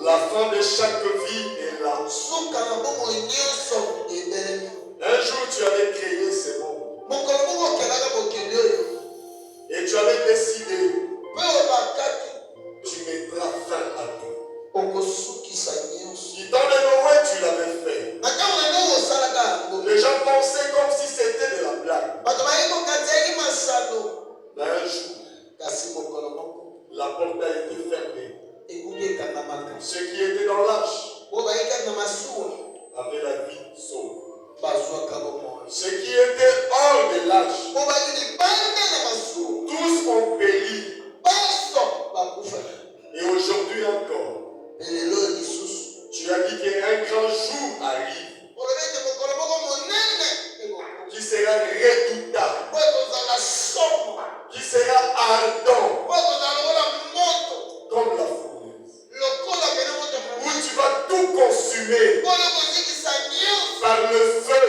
La fin de chaque vie est là. Un jour, tu avais créé ce monde. Et tu avais décidé, tu mettras fin à tout. Du temps de Noé, tu l'avais fait. Les gens pensaient comme si c'était de la blague. Mais un jour, la porte a été fermée. Ceux qui étaient dans l'arche avaient la vie sauve. Ceux qui étaient hors de l'arche, tous ont péri. Et aujourd'hui encore, tu as dit qu'un grand jour arrive qui sera redoutable, qui sera ardent comme la fournaise, où tu vas tout consumer par le feu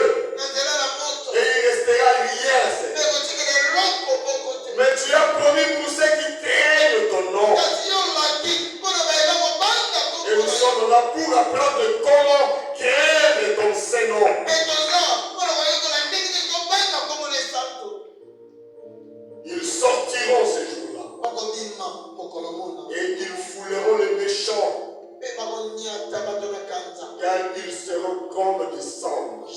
et il ne restera rien. Mais tu as promis pour ceux qui craignent ton nom. Et nous sommes là pour apprendre comment craindre ton Saint-Nom. Ils sortiront ce jour-là. Et ils fouleront les méchants. Car ils seront comme des cendres.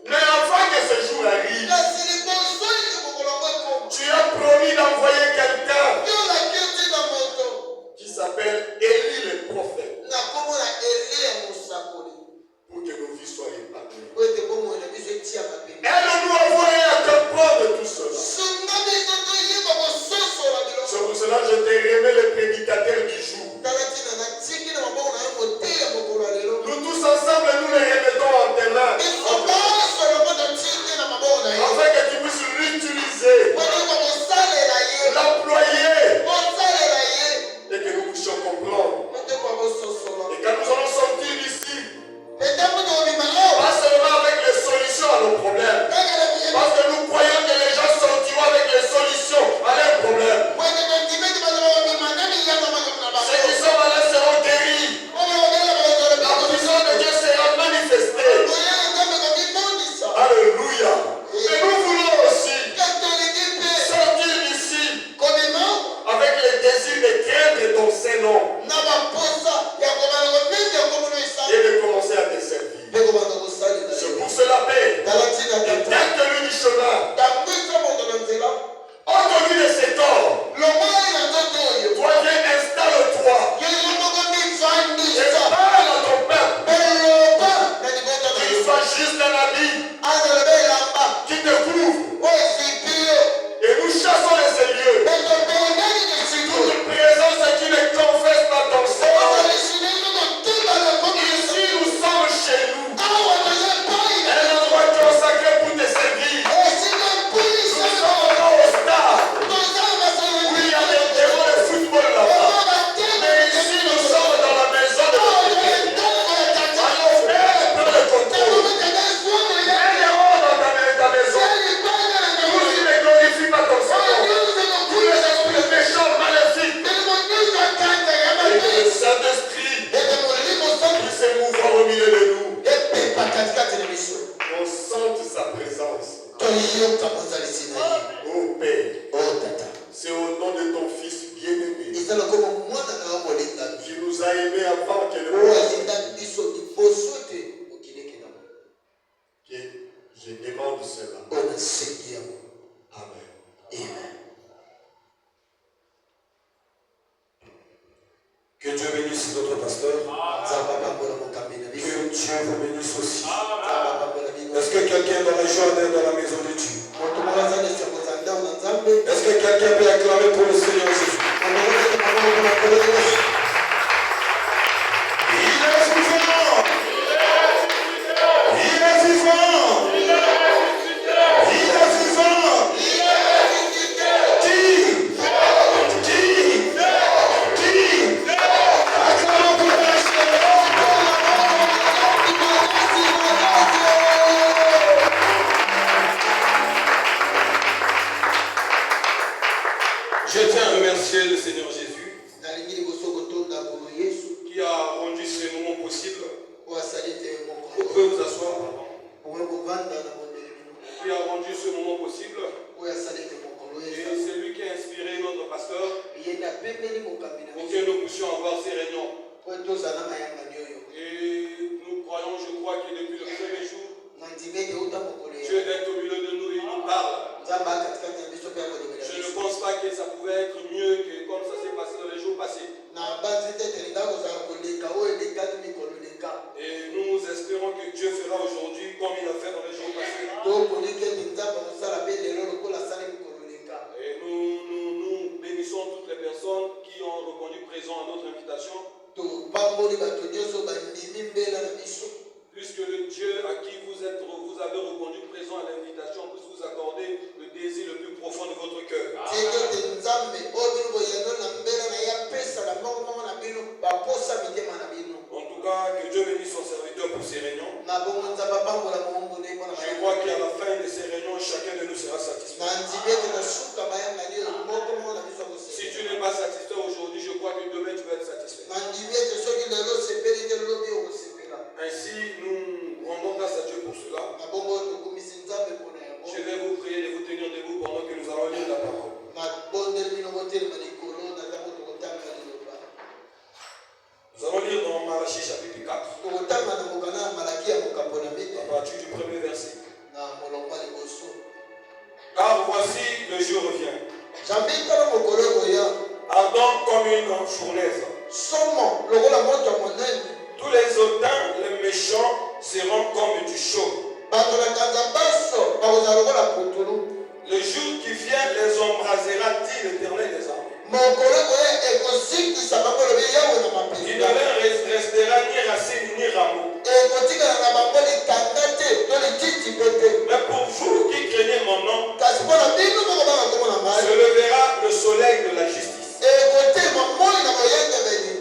Mais avant que ce jour arrive, tu as promis d'envoyer quelqu'un qui s'appelle Élie le prophète pour que nos vies soient épanouies. Aide-nous à voir et à comprendre tout cela. C'est pour cela que je te remets le prédicateur du jour. Nous tous ensemble, nous les remettons en tes mains. Afin que tu puisses l'utiliser, l'employer, et que nous puissions comprendre. Et quand nous allons sortir d'ici, pas seulement avec les solutions à nos problèmes, parce que nous croyons que les gens sortiront avec les solutions à leurs problèmes. Ceux qui sont malades seront guéris. La puissance de Dieu sera manifestée. Alléluia. Et nous voulons aussi sortir d'ici avec le désir de craindre ton Saint-Nom et de commencer à te servir. C'est pour cela, Père, écarte-lui du chemin. Ôte-lui de ses corps. Toi, viens, installe-toi. Et parle à ton peuple. Qu'il soit juste un habit qui te couvre. Et nous chassons les lieux. Toute présence qui ne confesse pas ton Seigneur. Ici, nous sommes chez nous. Un endroit consacré pour te servir. Nous sommes encore au stade. Oui, il y a des terrains de football là-bas. Mais ici, nous sommes dans la maison de Dieu. Alors, Père, prends le contrôle. Mets les ordres dans ta maison. Tous qui ne glorifient pas ton Seigneur. Tous les esprits méchants, maléfiques. Et que le Saint-Esprit puisse se mouvoir au milieu de nous. On sente sa présence. Oh Père, c'est au nom de ton Fils bien-aimé qui nous a aimés avant que le monde. Que je demande cela. Amen. Que Dieu bénisse notre pasteur. Que Dieu vous bénisse aussi. Est-ce que quelqu'un dans la joie d'être dans la maison de Dieu? Est-ce que quelqu'un peut acclamer pour le Seigneur Jésus? Il est vivant! Il est vivant! Il est vivant! Qui? Acclamons pour le Seigneur! Je tiens à remercier le Seigneur Jésus ce moment possible. Et c'est lui qui a inspiré notre pasteur pour que nous puissions avoir ces réunions. Et nous croyons, je crois que depuis le premier jour, Dieu est au milieu de nous et il nous parle. Je ne pense pas que ça pouvait être mieux que comme ça s'est passé dans les jours passés. Et nous espérons que Dieu fera aujourd'hui comme il a fait dans les jours passés. Et nous bénissons toutes les personnes qui ont répondu présent à notre invitation. Puisque le Dieu à qui vous avez répondu présent à l'invitation puisse vous accorder le désir le plus profond de votre cœur. En tout cas, que Dieu bénisse son serviteur pour ces réunions. Je crois qu'à la fin de ces réunions, chacun de nous sera satisfait. Si tu n'es pas satisfait aujourd'hui, je crois que demain tu vas être satisfait. Ainsi, nous rendons grâce à Dieu pour cela. Je vais vous prier de vous tenir debout pendant que nous allons lire la parole. Nous allons lire dans Malachie chapitre 4. À partir du premier verset. Car voici le jour revient. Ardent comme une fournaise. Tous les hautains, les méchants seront comme du chaud. Le jour qui vient les embrasera, dit l'Éternel des armées. Il ne leur restera ni racine ni rameau. Mais pour vous qui craignez mon nom, se levera le soleil de la justice.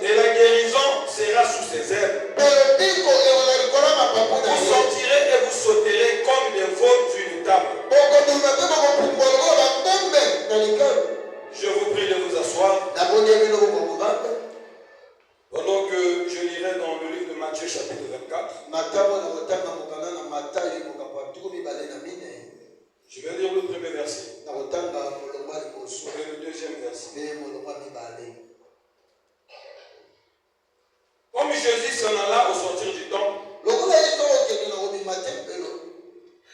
Et la guérison sera sous ses ailes. Vous sortirez et vous sauterez comme des veaux d'une table. Je vous prie de vous asseoir. Pendant que je lirai dans le livre de Matthieu chapitre 24. Je vais lire le premier verset. Et le deuxième verset. Comme Jésus s'en alla au sortir du temple,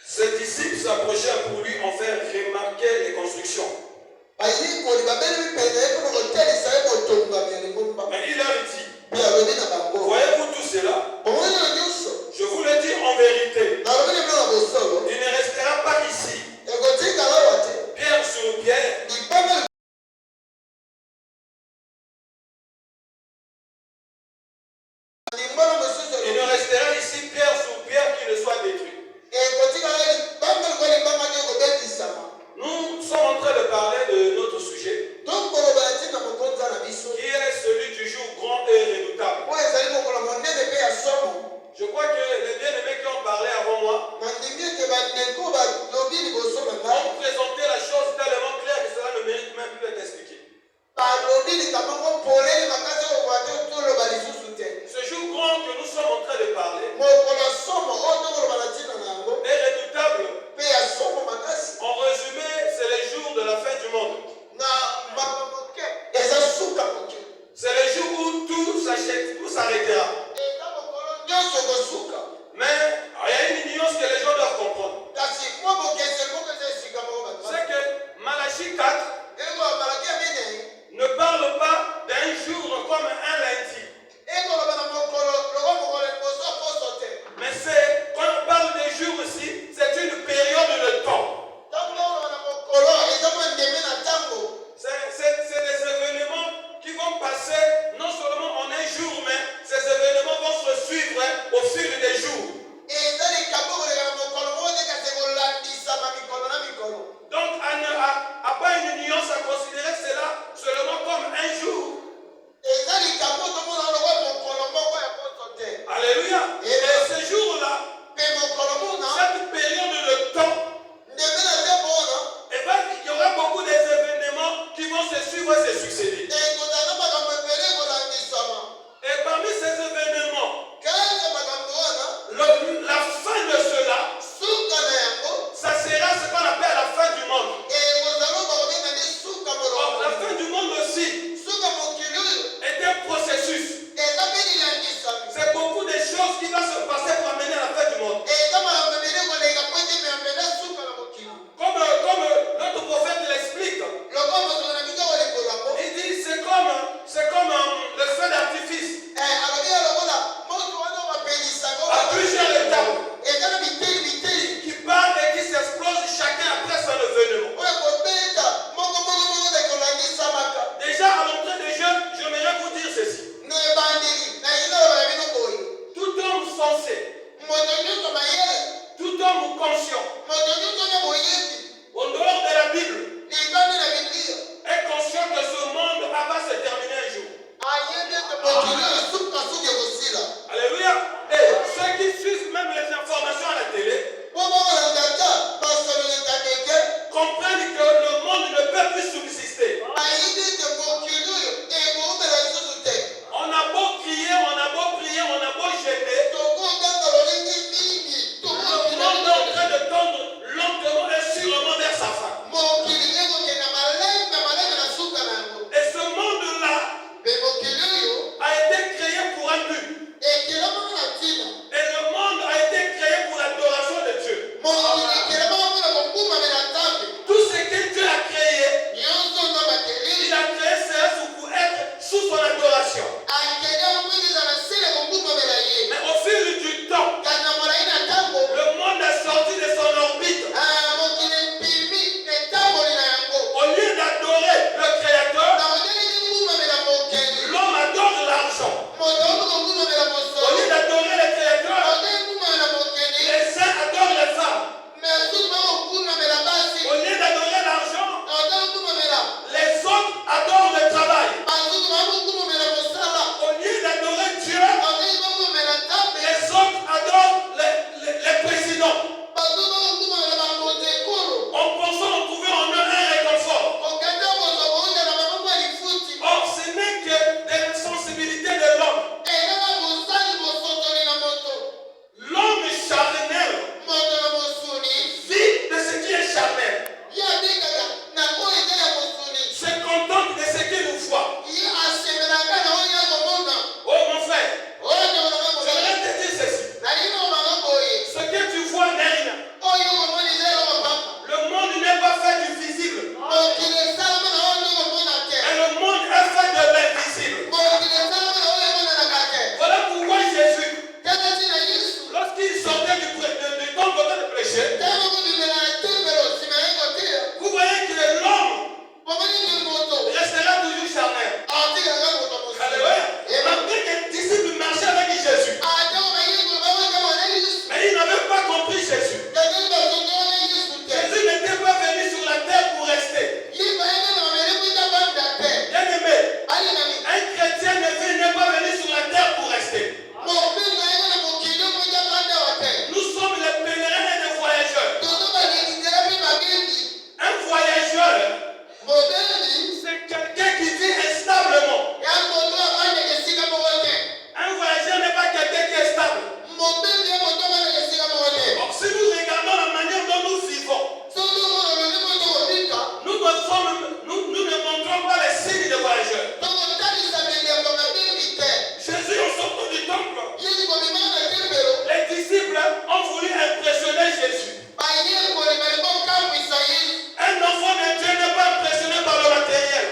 ses disciples s'approchèrent pour lui en faire remarquer les constructions. Mais il leur dit, voyez-vous tout cela? Je vous le dis en vérité, il ne restera pas ici pierre sur pierre. Il ne restera ici pierre sur pierre qui ne soit détruit. Nous sommes en train de parler de notre sujet, qui est celui du jour grand et redoutable. Je crois que les bien-aimés qui ont parlé avant moi ont présenté la chose tellement claire que cela ne mérite même plus d'être expliqué. Ce jour grand que nous sommes en train de parler est redoutable. En résumé, c'est les jours de la fin du monde. C'est le jour où tout s'arrêtera. Mais il y a une nuance que les gens doivent comprendre. C'est que Malachie 4 ne parle pas d'un jour comme un lundi. Mais quand on parle des jours ici, c'est une période de temps. C'est des événements qui vont passer non seulement en un jour, mais ces événements Alléluia. Et ceux qui suivent même les informations à la télé comprennent que le monde ne peut plus subsister. On a beau crier, on a beau prier, on a beau gêner. Le monde est en train de tendre lentement et sûrement vers sa fin. Et ce monde-là a été créé pour un but. Et le monde a été créé pour l'adoration de Dieu. Tout ce que Dieu a créé, il a créé cela pour être sous son adoration. Mais au fil du temps, le monde est sorti de son orbite. Au lieu d'adorer le Créateur, l'homme adore l'argent. Au lieu d'adorer le Créateur, les saints adorent les femmes. Au lieu d'adorer l'argent, les autres adorent le travail. Au lieu d'adorer Dieu, les autres adorent les présidents. En pensant trouver en eux un réconfort. Or, ce n'est que des sensibilités de l'homme. L'homme charnel vit de ce qui est charnel. Se contente de ce qu'il nous voit. Oh mon frère, j'aimerais te dire ceci. Ce que tu vois n'est rien. Le monde n'est pas fait du visible. Mais le monde est fait de l'invisible. Voilà pourquoi Jésus, lorsqu'il sortait du temple de péché, vous voyez que l'homme restera toujours charnel. Alléluia. Malgré que les disciples marchaient avec Jésus, mais ils n'avaient pas compris Jésus. Jésus n'était pas venu sur la terre pour rester. Bien aimé, un chrétien n'est pas venu sur la terre pour rester. Nous sommes les pèlerins et les voyageurs. Un voyageur, c'est quelqu'un qui vit instablement. Un voyageur n'est pas quelqu'un qui est stable. Or, si nous regardons la manière dont nous vivons, nous ne montrons pas les signes de voyageurs. Jésus, en sortant du temple, les disciples ont voulu impressionner Jésus. Un enfant de Dieu n'est pas impressionné par le matériel.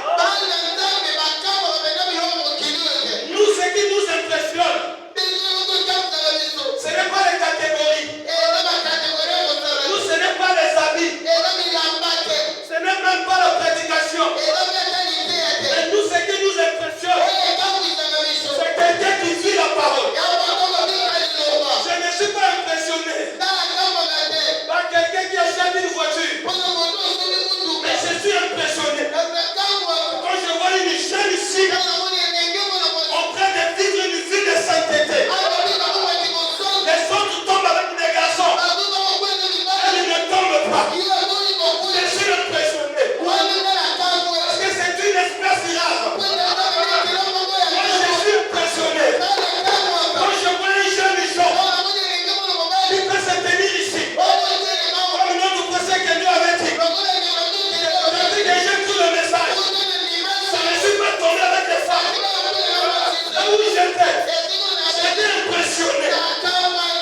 Nous, ce qui nous impressionne, ce n'est pas les catégories. Nous, ce n'est pas les habits. Ce n'est même pas la prédication. Mais nous, ce qui nous impressionne, c'est quelqu'un qui vit la parole. Je ne suis pas impressionné par quelqu'un qui achète une voiture. Mais je suis impressionné quand je vois une jeune fille en train de vivre une vie de sainteté. Les autres tombent avec des garçons. Elle ne tombe pas. Je suis impressionné. Parce que c'est une espèce rare. Moi, je suis impressionné quand je vois un jeune homme qui peut se tenir ici. Comme notre précédent que Dieu avait dit. Depuis que j'ai pris le message, ça ne suis pas tombé avec des femmes. Là où j'étais impressionné.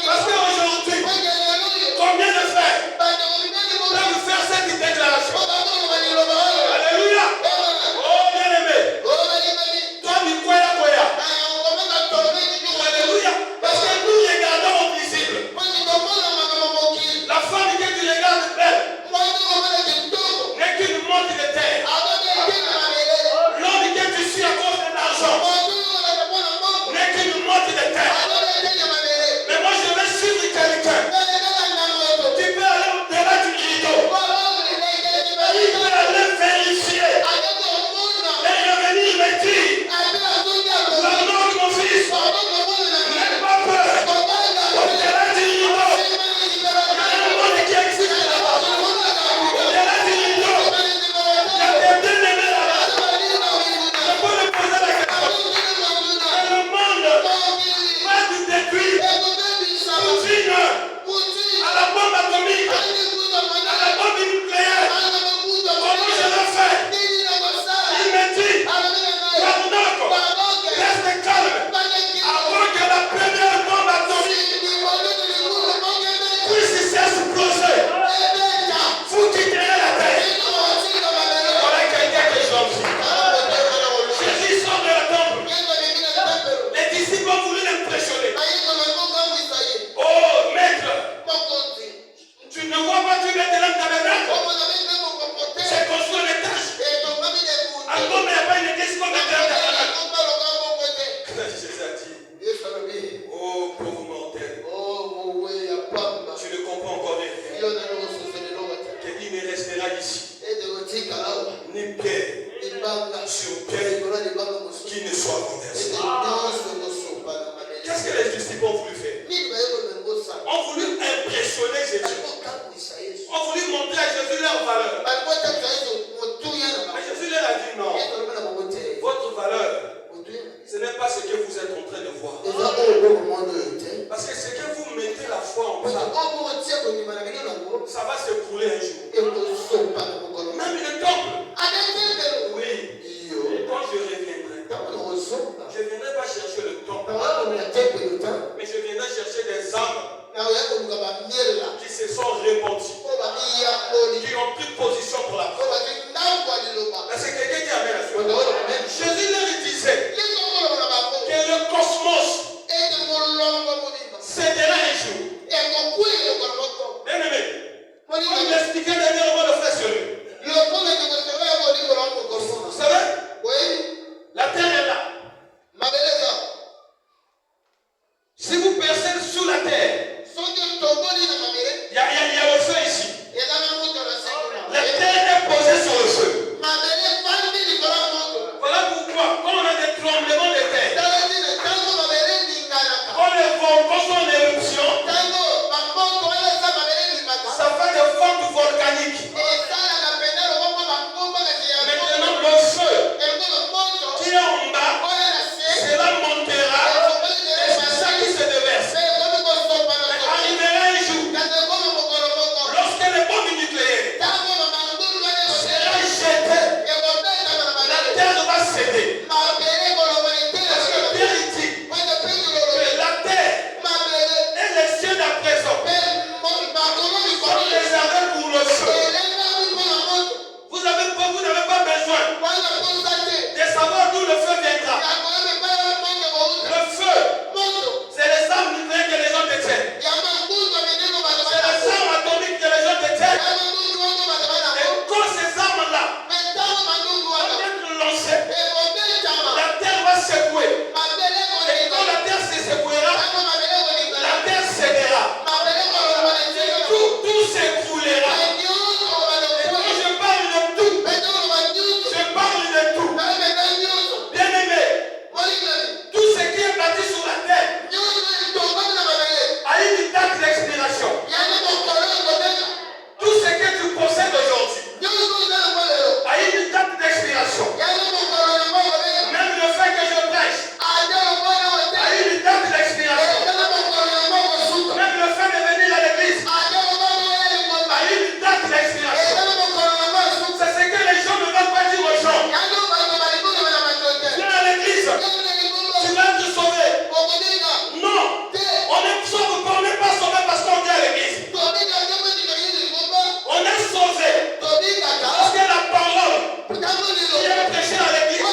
Parce qu'aujourd'hui, combien de frères peuvent faire cette déclaration? Alléluia. Oh bien-aimé. Toi, du koya. Alléluia. Parce que nous regardons au visible. La femme que tu regardes belle n'est qu'une montre de terre. L'homme que tu suis à cause de l'argent n'est qu'une que vous êtes en train de voir. Parce que c'est que vous mettez la foi en ça. Ça va s'écrouler un jour. Même le temple. Oui. Et quand je reviendrai, je ne viendrai pas chercher le temple. Mais je viendrai chercher des âmes qui se sont repentis, qui ont pris position pour la foi. Est-ce que quelqu'un dit amen à ce Jésus leur disait que le cosmos cédera un jour. Bien aimé, comme l'expliquait dernièrement le frère sur lui. Vous savez, la terre est là. Si vous percez sous la terre, il y a le feu ici. La terre est posée sur le feu. Voilà pourquoi, quand on a des tremblements de terre, quand les volcans sont en éruption, ça fait des fentes volcaniques. Maintenant, le feu qui est en bas, cela montera et c'est ça qui se déverse. Arrivera un jour, lorsque les bombes nucléaires seront jetées, la terre va céder. Parce que Pierre dit que la terre et les cieux d'à présent sont réservés pour le feu. Vous n'avez pas besoin de savoir d'où le feu viendra. Le feu, c'est les armes nucléaires que les gens détiennent. C'est les armes atomiques que les gens détiennent. Et quand ces armes-là vont être lancées, la terre va secouer. Et quand la terre se secouera, la terre cédera. Tout s'écroulera. Et quand je parle de tout, je parle de tout. Bien aimé, tout ce qui est bâti sur la terre a une date d'expiration. Tout ce que tu possèdes aujourd'hui a une date d'expiration. Même le fait que je prêche a une date d'expiration. Même le fait de venir à l'église a une date d'expiration. C'est ce que les gens ne veulent pas dire aux gens. Viens à l'église, tu vas être sauvé. Non, on n'est pas sauvé parce qu'on vient à l'église. On est sauvé parce que la parole qui est prêchée à l'église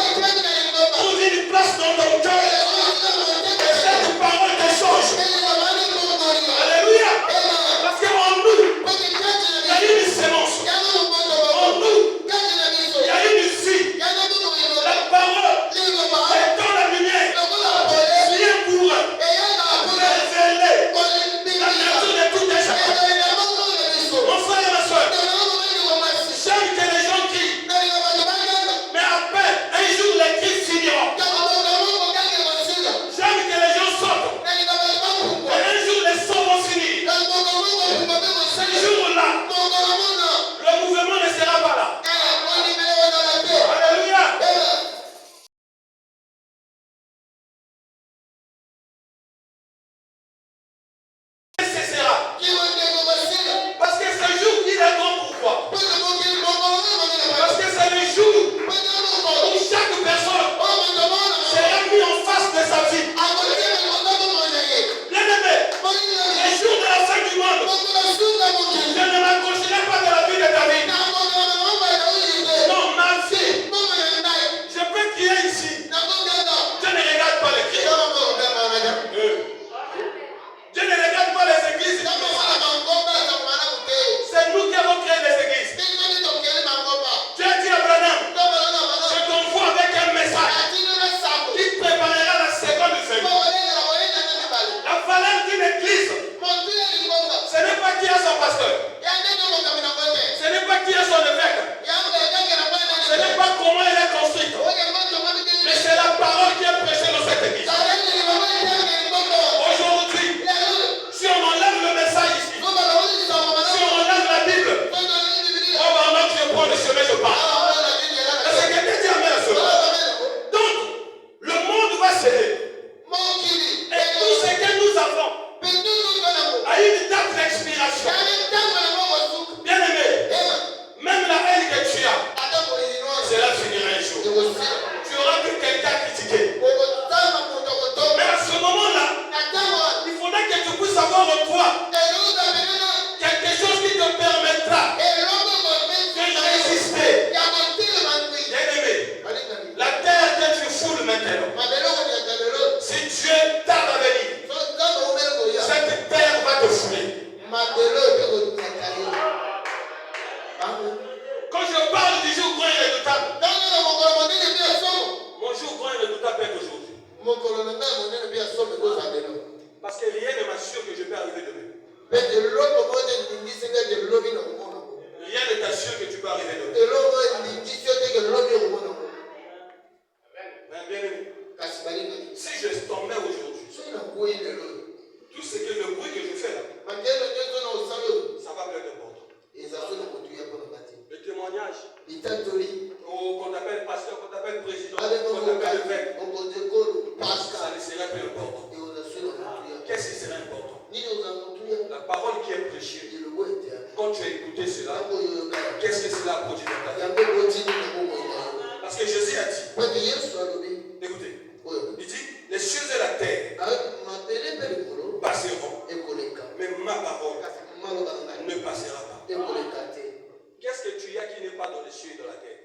trouve une place dans ton cœur. Et cette parole te change. Alléluia. Parce qu'en nous, il y a une sémence. En nous, il y a une vie. La parole est dans la lumière. Vient pour révéler la nature de toutes les choses. Mon frère et ma soeur, j'aime que les gens crient. Mais après, un jour les cris finiront. J'aime que les gens sortent. Mais un jour les sons vont finir. Ce jour-là, le mouvement ne sera pas là. Alléluia. Cessera. Parce que ce jour, il est bon pourquoi? Parce que c'est le jour où chaque personne sera mise en face de sa vie. Bien aimé, les jours de la fin du monde, je ne m'accrocherai pas de la vie de David. Non, ma vie, je peux crier ici. Dieu ne regarde pas les cris. Dieu ne regarde pas les églises. C'est nous qui avons créé les églises. Dieu dit à Abraham, je t'envoie avec un message qui préparera la seconde venue. La valeur d'une église, ce n'est pas qui a son pasteur. Ce n'est pas qui a son évêque. Ce n'est pas comment elle est construite. Mais c'est la parole qui est prêchée dans cette église. Aujourd'hui, si on enlève le message ici, si on enlève la Bible, oh ben non, je prends le chemin, je pars. Est-ce que quelqu'un dit amen à cela? Donc, le monde va céder. toi quelque chose qui te permettra de résister. Bien-aimé, la terre que tu foules maintenant, si Dieu tarde à venir, cette terre va te fouler. Quand je parle du jour grand et redoutable, mon jour grand et redoutable est aujourd'hui. Parce que rien ne m'assure que je peux arriver demain. Rien ne t'assure que tu peux arriver demain. Bien-aimé, si je tombais aujourd'hui, tout ce que le bruit que je fais là, ça va plus être important. Le témoignage, qu'on t'appelle pasteur, qu'on t'appelle président, qu'on t'appelle évêque, ça ne serait plus important. Qu'est-ce qui serait important? La parole qui est prêchée. Quand tu as écouté cela, qu'est-ce que cela a produit dans ta vie? Parce que Jésus a dit, écoutez, il dit, les cieux et la terre passeront, mais ma parole ne passera pas. Qu'est-ce que tu as qui n'est pas dans les cieux et dans la terre?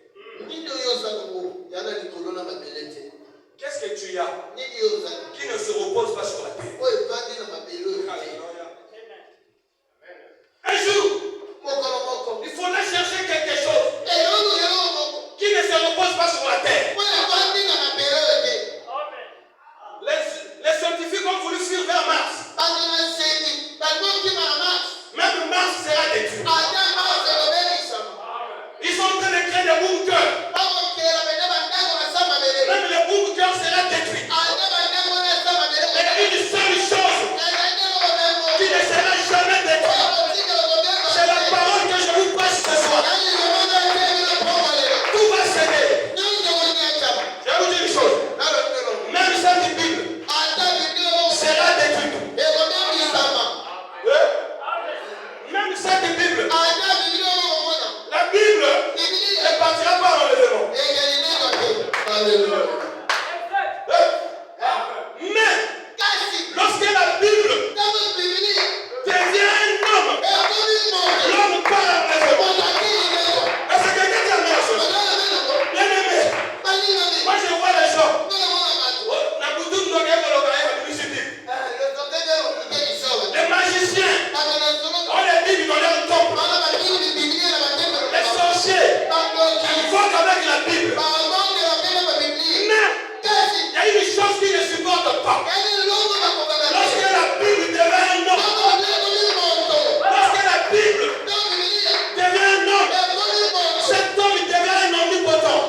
Qu'est-ce que tu as qui ne se repose pas sur la terre? Un jour, il faudra chercher quelque chose qui ne se repose pas sur la terre. Les scientifiques ont voulu fuir vers Mars. Même Mars sera détruit. Ils sont en train de créer des bunkers. Même le bunker sera détruit. Mais il y a une seule chose qui ne sera jamais détruite. C'est la parole que je vous passe ce soir. Tout va céder. Je vais vous dire une chose. Même cette Bible sera détruite. Même cette Bible. La Bible ne partira pas en enlèvement. Mais lorsque la Bible devient un homme, l'homme part en enlèvement. Est-ce que quelqu'un dit amen à cela? Bien aimé, moi je vois les gens. Les magiciens ont les Bibles dans leur tombe. Les sorciers invoquent avec la Bible. Mais il y a une chose qui ne supporte pas. Lorsque la Bible devient un homme, lorsque la Bible devient un homme, cet homme devient un omnipotent.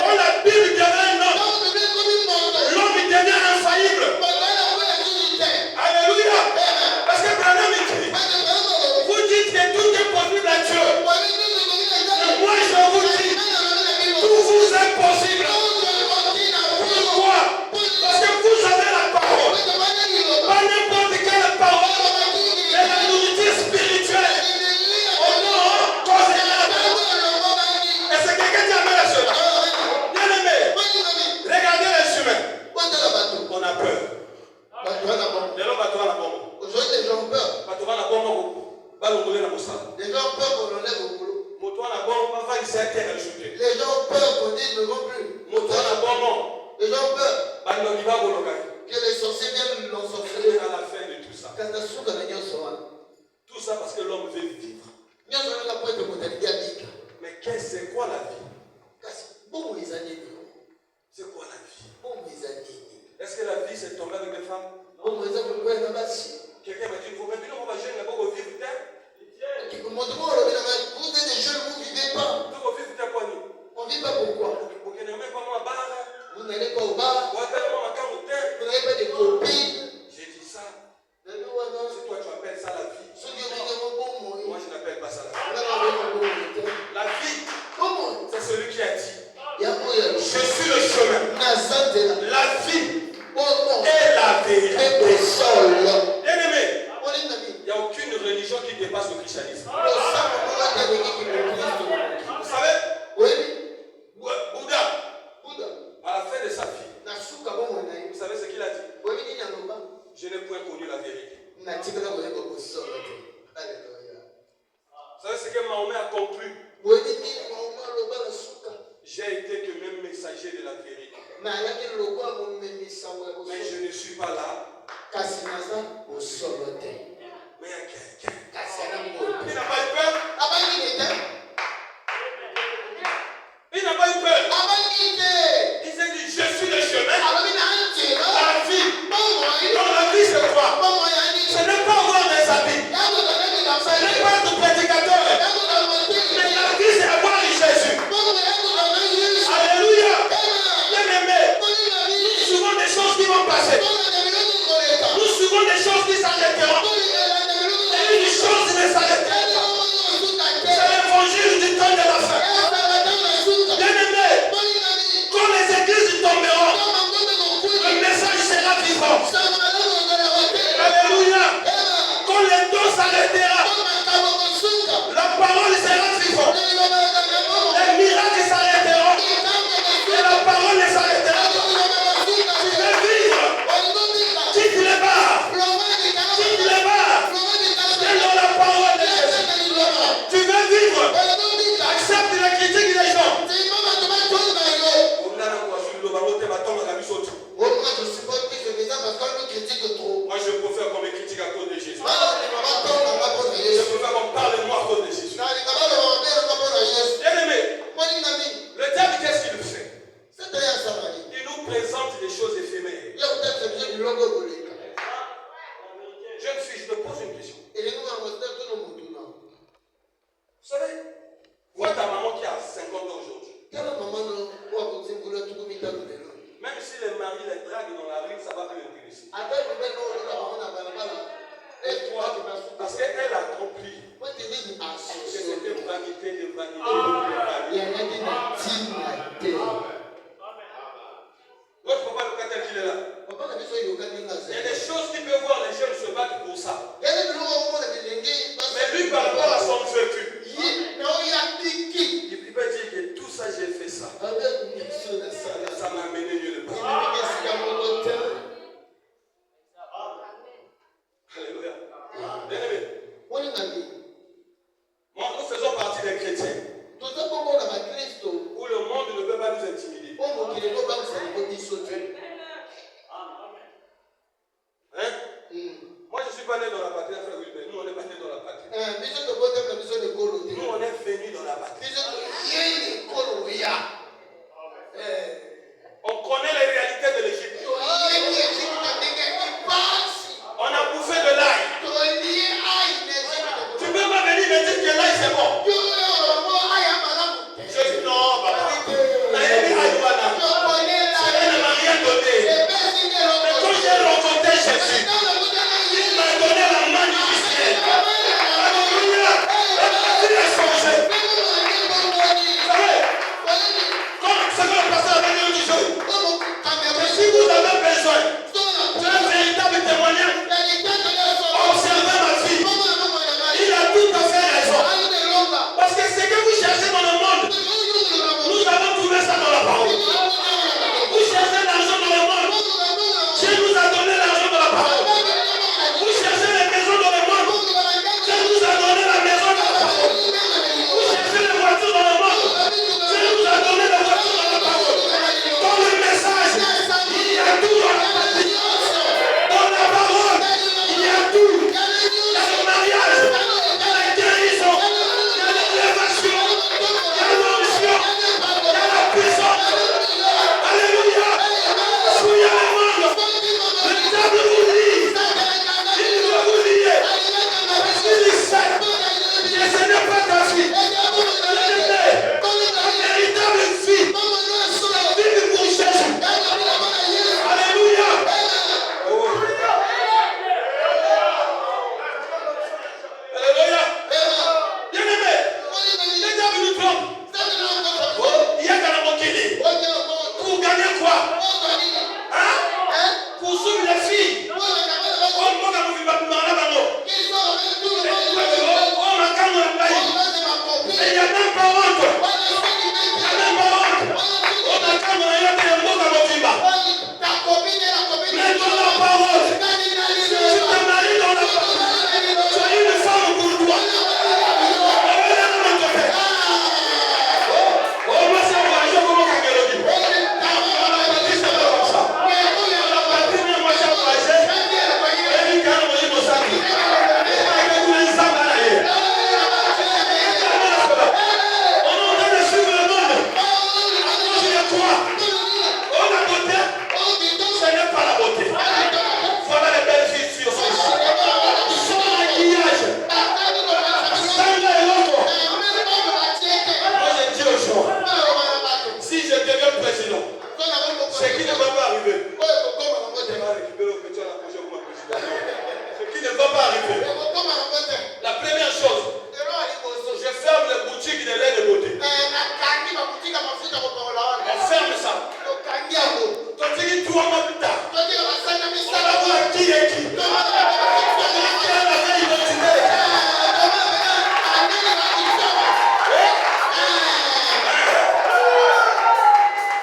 Quand la Bible devient un homme, l'homme devient infaillible. Alléluia. Parce que Branham dit, vous dites que tout est possible à Dieu. Mais moi je vous dis, tout vous est possible. Pourquoi? Parce que vous avez la parole. Pas n'importe quelle parole, mais la nourriture spirituelle. Au nom considérable. Est-ce que quelqu'un dit amen à cela? Bien aimé, regardez les humains. On a peur. Aujourd'hui, les gens ont peur. Les gens ont peur qu'on enlève au boulot. Les gens ont peur qu'on dise ne vont plus. Les gens ont peur que les sorciers viennent l'ensorceler. À la fin de tout ça. Tout ça parce que l'homme veut vivre. Mais c'est quoi la vie? C'est quoi la vie? Est-ce que la vie c'est tomber avec des femmes? Quelqu'un m'a dit, il faut maintenant qu'on va jeune là-bas au vivre terre. Vous êtes des jeunes, vous ne vivez pas. On ne vit pas pourquoi? Vous n'allez pas au bar. Vous n'avez pas de copines. J'ai dit ça. C'est Si toi tu appelles ça la vie, moi je n'appelle pas ça la vie. La vie, c'est celui qui a dit, je suis le chemin, la vie et la vérité. Bien-aimé, il n'y a aucune religion qui dépasse le christianisme. Vous savez, Bouddha, à la fin de sa vie, savez ce que Mahomet a conclu? J'ai été que même messager de la vérité. Mais je ne suis pas là. Mais il y a quelqu'un. Il n'a pas eu peur. Il n'a pas eu peur. Il s'est dit, je suis le chemin. La vie. Dans la vie, c'est quoi? Ce n'est pas avoir des habits. Ce n'est pas être prédicateur. Mais la vie, c'est avoir Jésus. Alléluia. Bien-aimé, nous suivons des choses qui vont passer. Nous suivons des choses qui s'arrêteront. Et une chose ne s'arrêtera pas. C'est l'évangile du temps de la fin. Bien-aimé, quand les églises tomberont, le message sera vivant. Alléluia. Quand les dons s'arrêtera, la parole sera vivante. Les miracles s'arrêteront. Et la parole ne s'arrêtera pas. Tu veux vivre. Quitte les bars. Quitte les bars. Viens dans la parole de Jésus. Tu veux vivre. Accepte la critique des gens. Moi je préfère qu'on me critique à cause de Jésus. Je préfère qu'on parle de moi à cause de Jésus. Bien-aimé, le diable, qu'est-ce qu'il fait? Il nous présente des choses éphémères. Jeune fille, je te pose une question. Vous savez, vois ta maman qui a 50 ans aujourd'hui. Même si les maris les draguent dans la rue, ça va plus l'intéresser. Et toi, parce qu'elle a compris que c'était une vanité de vanité. Votre papa, le catel qu'il est là. Il y a des choses qui peuvent voir les jeunes se battre pour ça. Mais lui, par rapport à son vécu, il peut dire que tout ça, j'ai fait ça. Ça m'a amené Dieu de part. Alléluia. Bien-aimé. Nous faisons partie des chrétiens. Où le monde ne peut pas nous intimider. Hein? Moi, je ne suis pas né dans la patrie, frère Wilbert. Nous, on n'est pas né dans la patrie. Nous, on est venus dans la patrie. On connaît les réalités de l'Égypte. On a bouffé de l'ail. Tu ne peux pas venir me dire que l'ail c'est bon. Je dis non, papa. Elle ne m'a rien donné. Mais quand j'ai rencontré Jésus, il m'a donné la main du ciel. Alléluia. La vie a changé. Vous savez, comme ce que le pasteur avait dit aujourd'hui, si vous avez besoin d'un véritable témoignage, observez ma fille. Il a tout à fait raison. Parce que ce que vous cherchez dans le monde, nous avons trouvé ça dans la parole. Vous cherchez l'argent dans le monde, Dieu nous a donné l'argent dans la parole. Vous cherchez les maisons dans le monde, Dieu nous a donné la maison dans la parole. Vous cherchez les voitures dans le monde, Dieu nous a donné les voitures dans la parole. Dans le message, il y a tout dans la parole. Dans la parole, il y a tout. Il y a le mariage, il y a la guérison, il y a l'élévation, il y a l'onction, il y a la puissance. Alléluia. Souillez le monde. Le diable vous lie. Il veut vous lier. Parce qu'il sait que ce n'est pas ta fille. La véritable fille. Vive pour Jésus. Alléluia. Alléluia. Bien-aimé, le diable nous trompe. Il y a qu'à la moquer. Pour gagner quoi? Hein? Pour suivre les filles. On m'a dit que il y a même pas honte. Il y a même pas honte. On a quand même rien de bon dans nos vies. Mais dans la parole, si tu te maries dans la parole, On ferme ça. Toi, tu dis tout en même temps. On va voir qui est qui. On va voir qui a la vraie identité.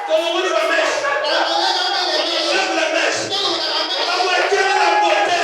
Ton nom de la mèche. On lève la mèche. On va voir qui a la beauté.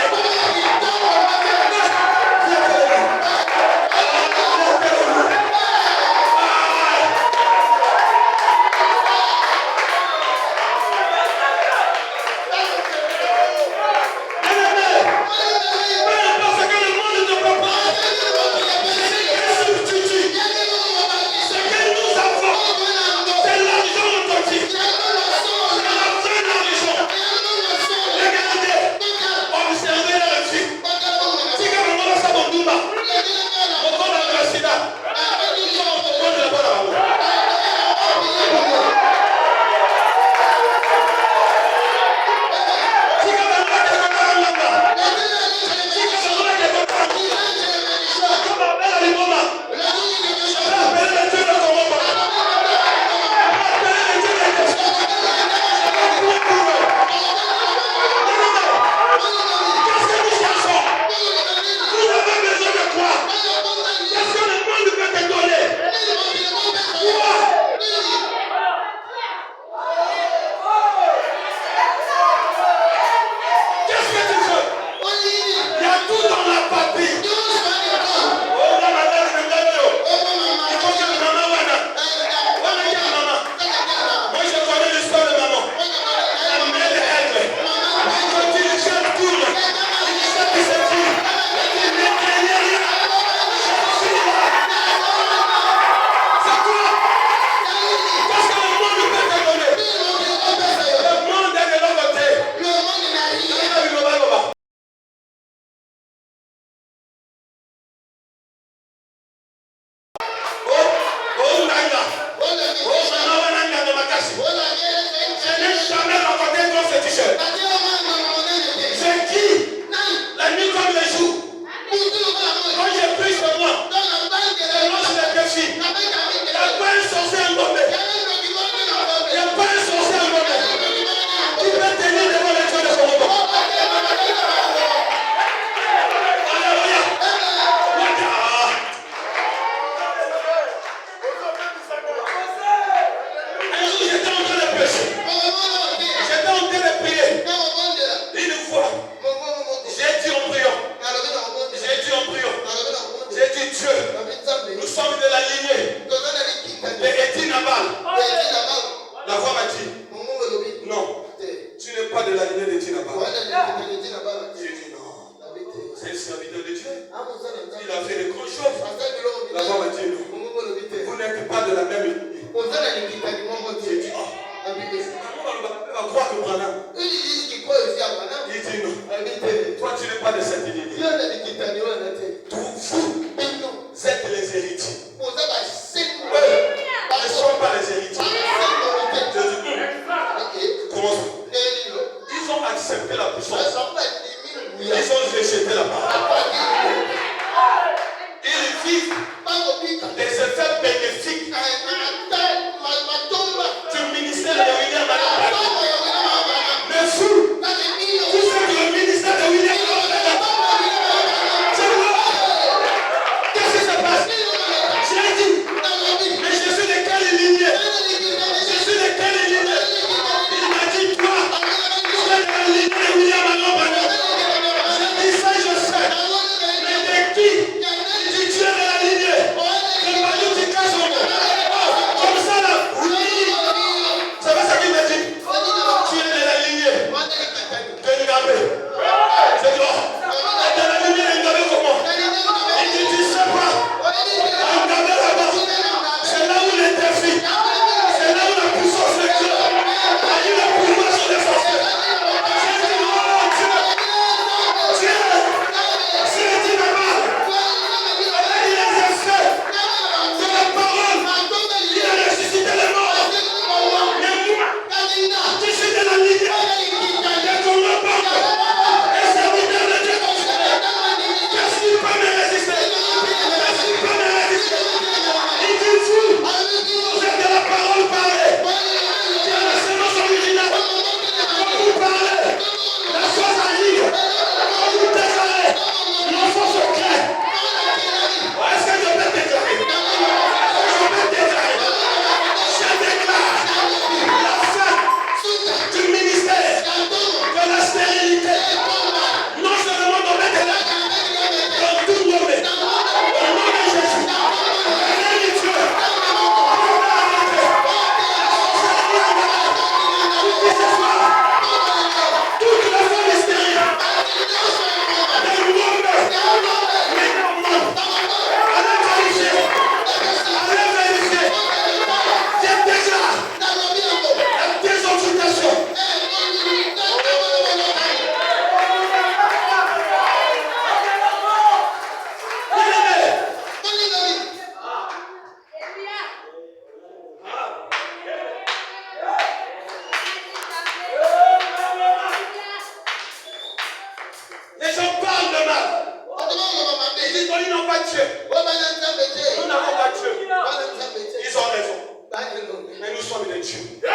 Dieu.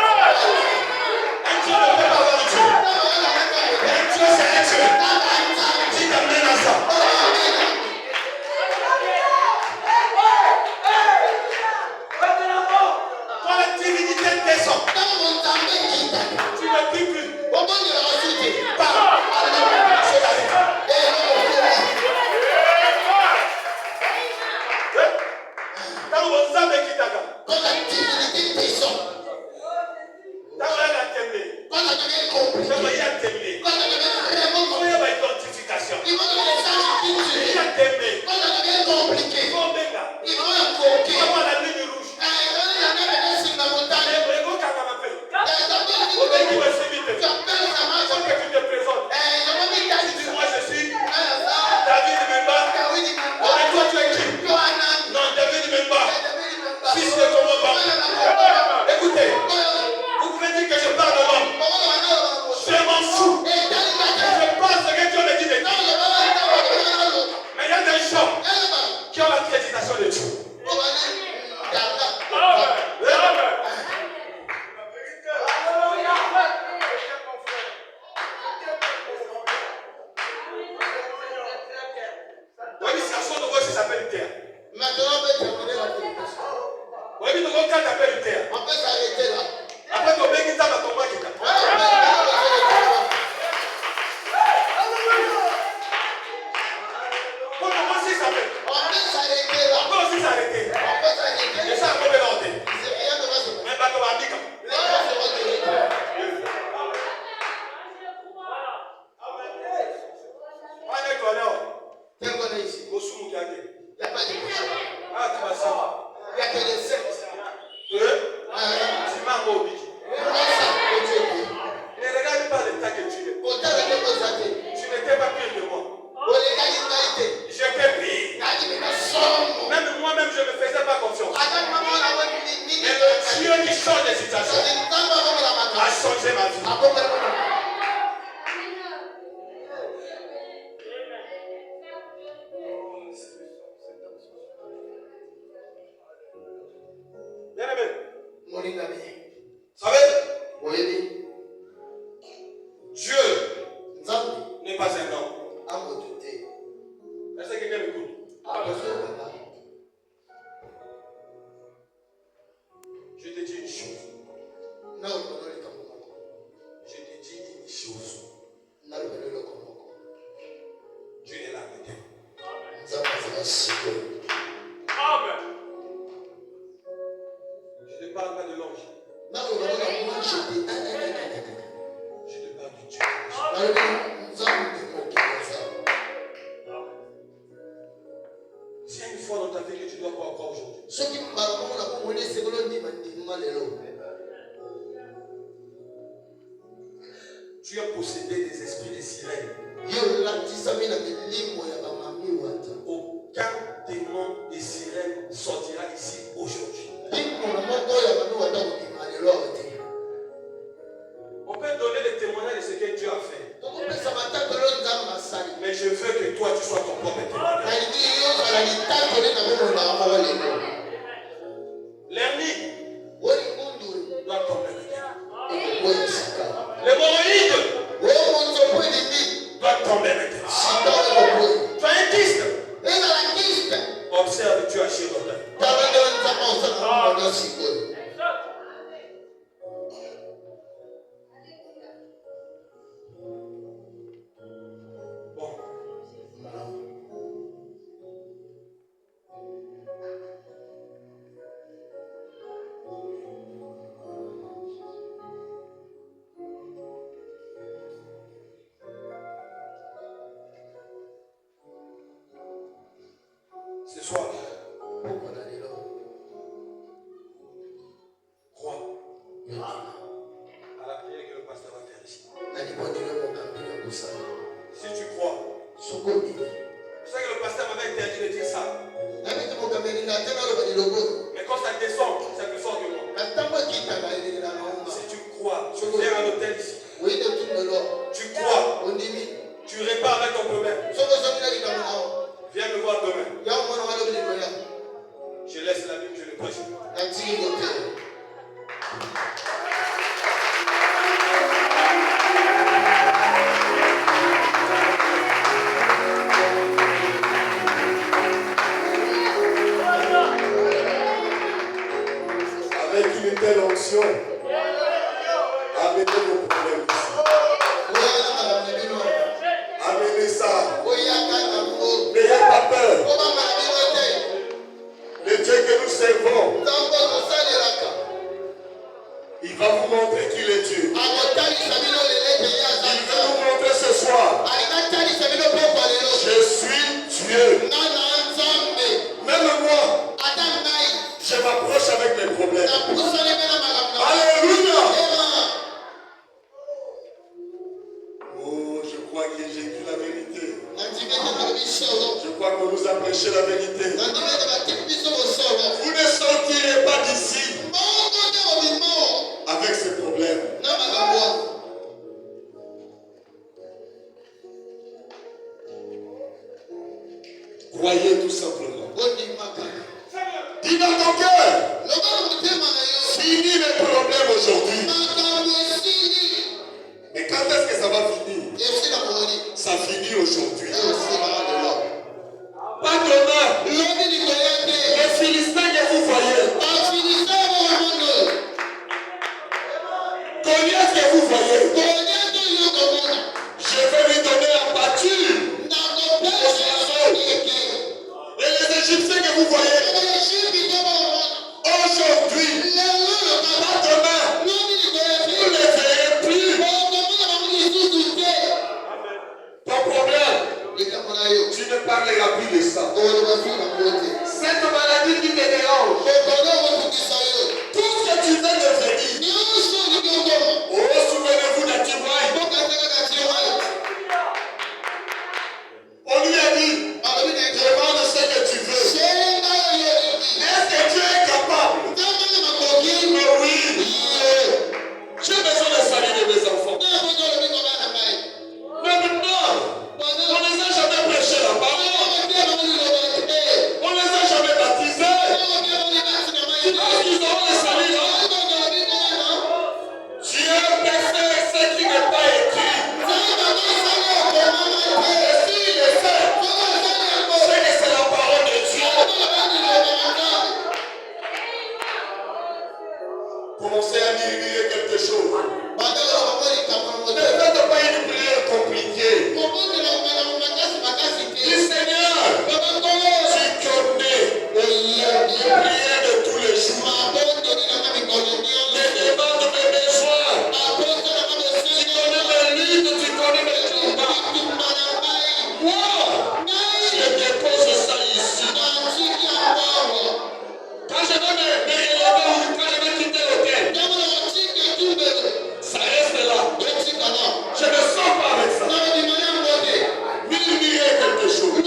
Un Dieu ne peut pas avoir un Dieu. Un Dieu, c'est un Dieu. Dis amen à ça. Quand la divinité descend, tu ne pries plus. Parle. C'est la vie. Quand on s'aime qui t'aga. Quand la divinité descend. Quand on a terminé. Quand on a terminé. Quand on a identification. Il y a terminé. Quand on a compliqué. Il faut avoir la ligne rouge. Moi je suis David Memba. Mais toi tu es qui? Non, David Memba. Fils de Komomba. Écoutez, vous pouvez dire que je parle de l'homme. Je m'en fous. Je pense ce que Dieu me dit de dire. Mais il y a des gens qui ont l'accréditation de Dieu. Après, tu as ça dans ton mois qui t'a. Comment aussi s'arrêter? Encore aussi s'arrêter. Et ça, comment l'ordre? Mais pas comme un bica. Allez, toi, là. Il n'y a pas de ah, tu vas savoir. Il n'y a que des sectes. Tu m'as oublié. Ne regarde pas l'état que tu es. Tu n'étais pas pire que moi. J'étais pire. Même moi-même, je ne me faisais pas confiance. Mais le Dieu qui change les situations a changé ma vie. Bien-aimé. Savez, Dieu n'est pas un homme. Est-ce que quelqu'un m'écoute? Je te dis une chose. Je te dis une chose. Dieu est là maintenant. Amen. Je ne parle pas de l'ange. Je te parle du Dieu. S'il y a une fois dans ta vie que tu dois croire aujourd'hui, tu as possédé des esprits de sirène. Aucun démon de sirène sortira ici aujourd'hui. On peut donner des témoignages de ce que Dieu a fait. Mais je veux que toi tu sois ton propre témoignage. L'hernie doit tomber maintenant. L'hémorroïde doit tomber maintenant. Tu as un kyste. Observe, tu agis dans ta vie. Ce soir, crois à la prière que le pasteur va faire ici. Si tu crois, c'est ça que le pasteur m'avait interdit de dire ça. Mais quand ça descend, c'est plus fort que moi. Si tu crois, tu viens à l'hôtel ici. Tu crois, tu répares avec ton problème. Viens me voir demain. Je laisse la Bible, je le prêche. peur. Le Dieu que nous servons, il va vous montrer qu'il est Dieu. Il veut vous montrer ce soir. Je suis Dieu. Même moi, je m'approche avec mes problèmes. Alléluia. Oh, je crois que j'ai dit la vérité. Je crois qu'on nous a prêché la vérité. Vous ne sortirez pas d'ici avec ces problèmes. Croyez tout simplement. Dis dans ton cœur, finis mes problèmes aujourd'hui. Mais quand est-ce que ça va finir? Ça finit aujourd'hui. Pas demain. Les Philistins que vous voyez. Combien est-ce que vous voyez? Je vais lui donner la pâture. Et les Égyptiens que vous voyez. Aujourd'hui. Pas demain. Vous ne les verrez plus. Ton problème. Tu ne parleras plus de ça. Cette maladie qui te dérange. Tout ce que tu viens de venir. Oh, souvenez-vous d'Atiwaï. On lui a dit, demande ce que tu veux. Est-ce que Dieu est capable? Mais oui. J'ai besoin de saluer de mes enfants. Mais maintenant, on ne les a jamais prêché la parole. On ne les a jamais baptisés. Parce qu'ils auront le salut là. Dieu peut faire ce qui n'est pas écrit. Et s'il le fait, c'est que c'est la parole de Dieu. Commencez à murmurer quelque chose. Ne faites pas une prière compliquée. Dis Seigneur, tu connais les prières de tous les jours. Les demandes, mes besoins. Tu connais mes luttes, tu connais mes combats. Moi, je dépose ça ici. Quand je vais me relever ou quand je vais quitter l'hôtel, ça reste là. Je ne sors pas avec ça. Murmurer quelque chose.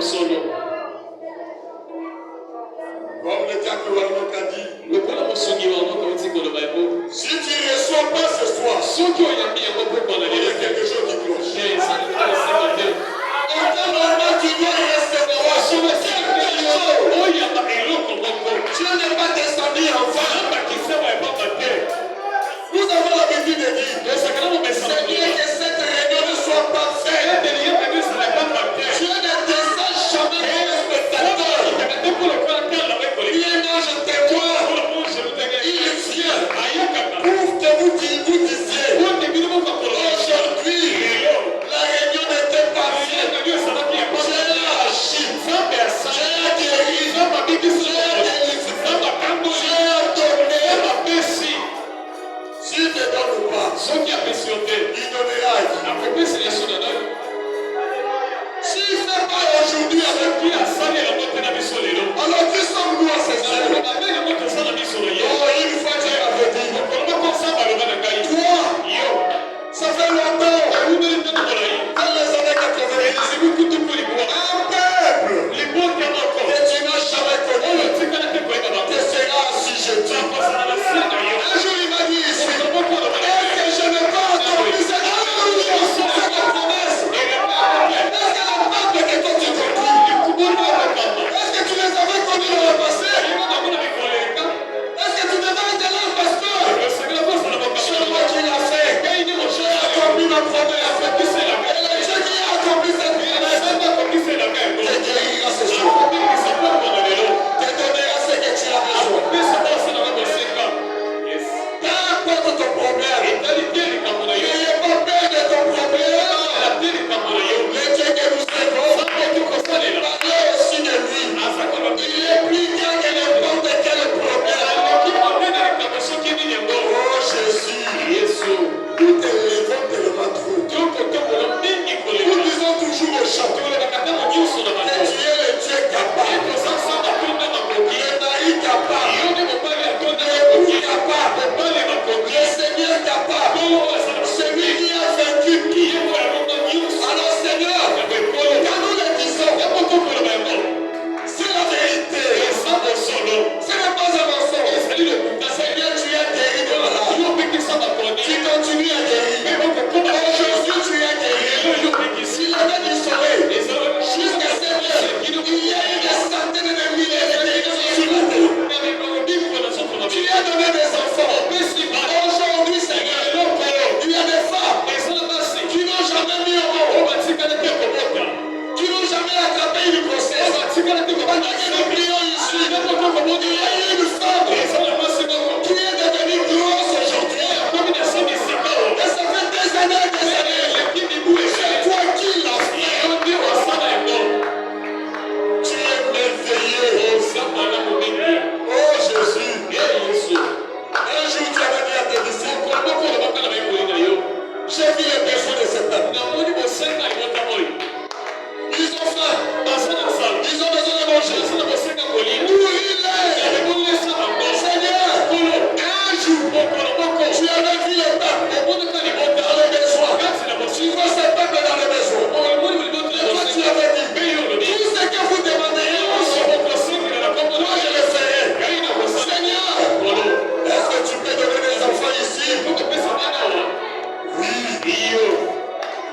Comme le diable Walmok a dit, si tu ne reçois pas ce soir, il y a quelque chose qui cloche. En temps normal, tu dois recevoir Dieu n'est pas descendu en vain. Nous avons l'habitude de dire, Seigneur, que cette réunion ne soit pas faite. Dieu ne descend jamais comme un spectateur. Il est un ange témoin. Il vient pour que vous disiez, aujourd'hui, la réunion n'était pas faite. Dieu a agi. Dieu a guéri. Dieu a délivré. Dieu a donné. S'il ne donne pas, il donnera à qui? S'il ne fait pas aujourd'hui avec qui? Alors qui sommes-nous à ces heures? Oh, une fois Dieu avait dit, toi, ça fait longtemps, dans les années 80, un peuple que tu n'as jamais connu te sera assujetti. Un jour il m'a dit ici, est-ce que je n'ai pas entendu cette promesse? Est-ce que le peuple que toi tu conduis, est-ce que tu les avais connus dans le passé? Est-ce que tu devais être là, pasteur? C'est moi qui l'a fait. J'ai accompli ma promesse. Et le Dieu qui a accompli cette promesse te guérira ce jour. Te donnera ce que tu as besoin. Peu importe ton problème, n'ayez pas peur de ton problème. Le Dieu que nous servons, parlez aussi de lui. Il est plus grand que n'importe quel problème. Oh Jésus, nous te levons tellement trop. Nous disons toujours au château que tu es le Dieu capable, le mari capable, l'époux capable, le Seigneur capable, celui qui a vaincu qui. Alors Seigneur, quand nous le disons, c'est la vérité. Ce n'est pas un mensonge. Seigneur, tu as guéri de malade. Tu continues à guérir. Aujourd'hui, tu as guéri. S'il avait du soleil, jusqu'à 7 heures, il y a eu des centaines de milliers de guérisons sur la terre. Tu as donné des enfants. Aujourd'hui, Seigneur, il y a des femmes qui n'ont jamais mis au monde, qui n'ont jamais attrapé une grossesse. Pendant que nous prions ici, il y a eu une femme qui est devenue grosse aujourd'hui. Et ça fait des années. C'est toi qui l'as fait. Tu es merveilleux. Oh Jésus. Un jour tu avais dit à tes disciples, j'ai vu les personnes de cet homme. Ils ont faim. Ils ont besoin de manger. Où il est? Seigneur, un jour, tu avais vu le peuple dans le besoin. Tu vois ce peuple dans le besoin. Et toi tu avais dit, tout ce que vous demandez, moi je le ferai. Seigneur, est-ce que tu peux donner des enfants ici? Oui.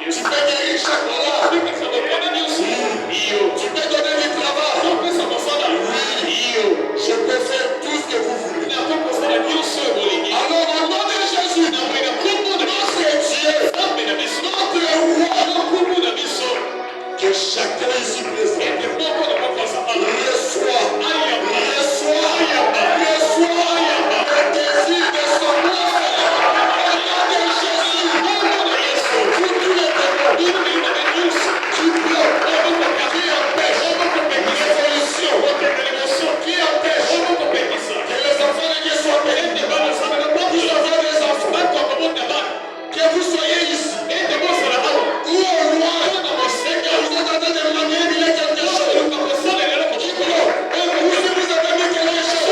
Tu peux guérir chaque malade. Tu peux donner du travail. Oui. Je peux faire tout ce que vous voulez. Alors au nom de Jésus, notre Dieu, notre roi, que chacun ici présent reçoit le désir de son cœur. Au nom de Jésus, pour tous les démons qui bloquent, qui empêchent l'évolution, qui empêchent que les enfants de Dieu soient bénis. Vous avez des enfants, que vous soyez ici ou au loin, Seigneur, vous êtes en train de manipuler quelque chose qui bloque. Ou si vous avez mis quelque chose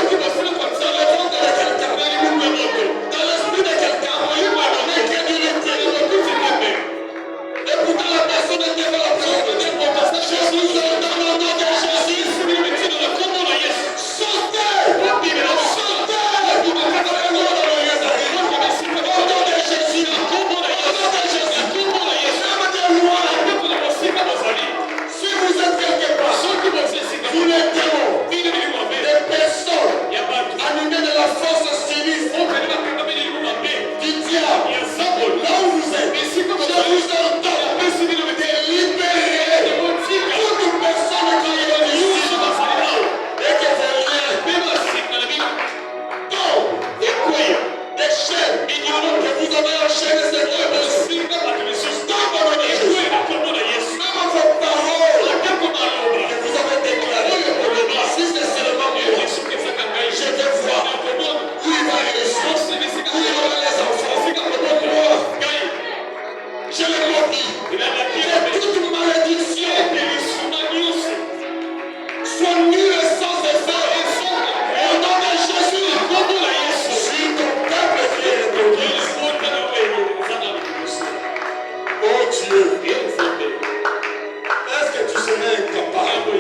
serai incapable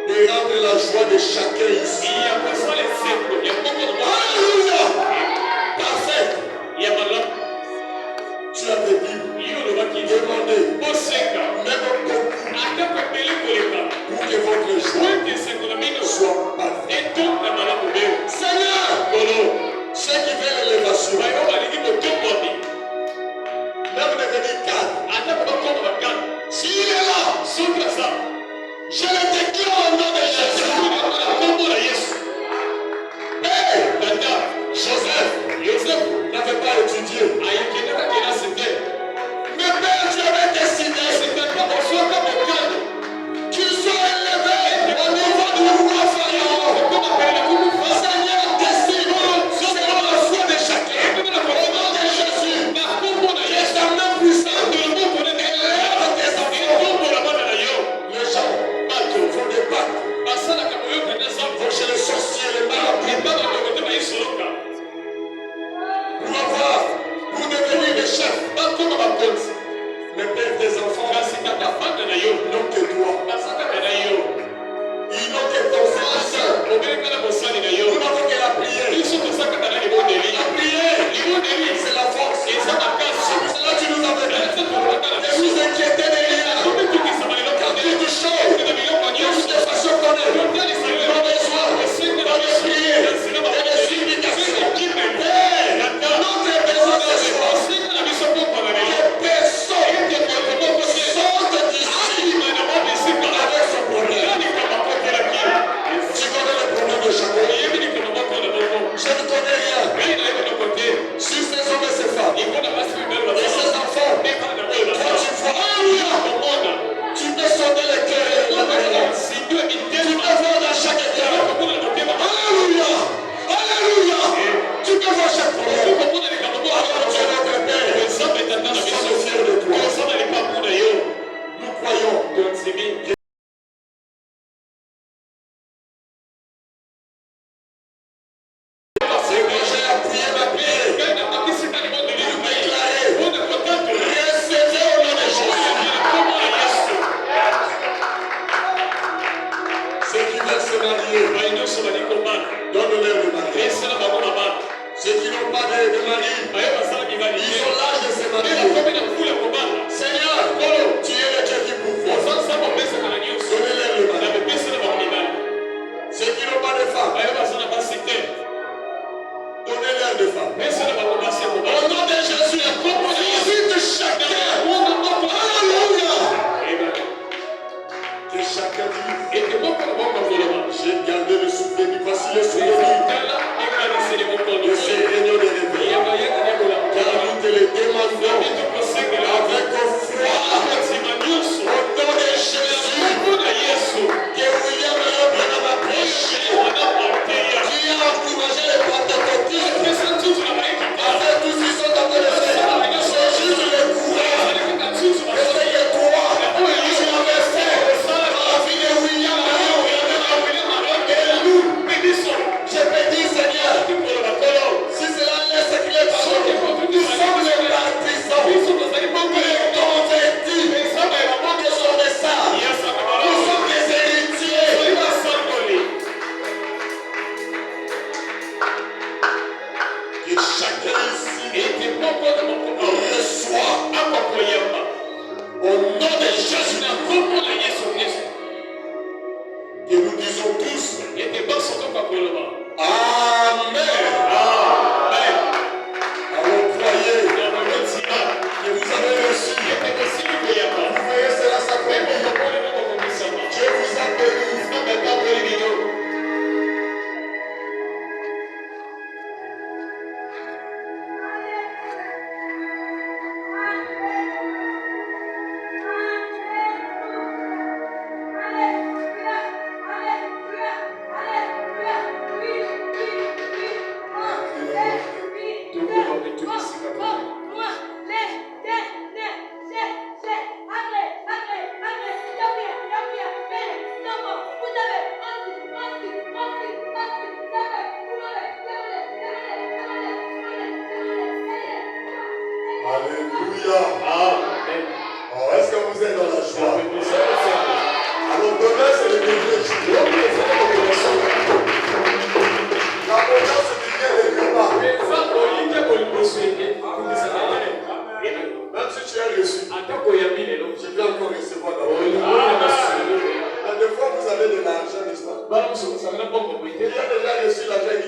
de rendre la joie de chacun ici. Alléluia. Parfait. Tu avais dit, demandez, même beaucoup, pour que votre joie soit parfaite. Seigneur, ceux qui veulent l'élévation, même devenir cadre, s'il est là, je le déclare au nom de Jésus. Hey, Joseph n'avait pas étudié. Mais Père, tu avais décidé qu'il soit élevé au niveau du roi Pharaon. Seigneur, décide selon la foi de chacun. Au nom de Jésus, que ta main puissante élève tes enfants. Les gens font des pactes. Vont chez les sorciers, les marabouts. Pour devenir des chefs. Mais Père, tes enfants n'ont que toi. Ils n'ont que ton Seigneur. Nous n'avons que la prière. La prière, c'est la force. C'est cela que tu nous avais dit. Ne vous inquiétez de rien. Car toute chose, de toute façon qu'on est, nos besoins, nos prières, et les supplications. Père, notre besoin de soi, que personne sorte d'ici avec son problème. Tu connais le problème de chacun. Je ne connais rien sur ces hommes et ces femmes et ces enfants. Quand tu vois, alléluia, tu peux sonner le cœur et la main. Tu peux voir dans chaque état. Alléluia, alléluia. Tu peux voir chaque problème. Alors tu es notre Père. Nous sommes fiers de toi. Nous croyons que donne-leur le mari. Ceux qui n'ont pas de mari, ils ont l'âge de se marier. Seigneur, tu es le Dieu qui pourvoit. Il a déjà reçu l'argent.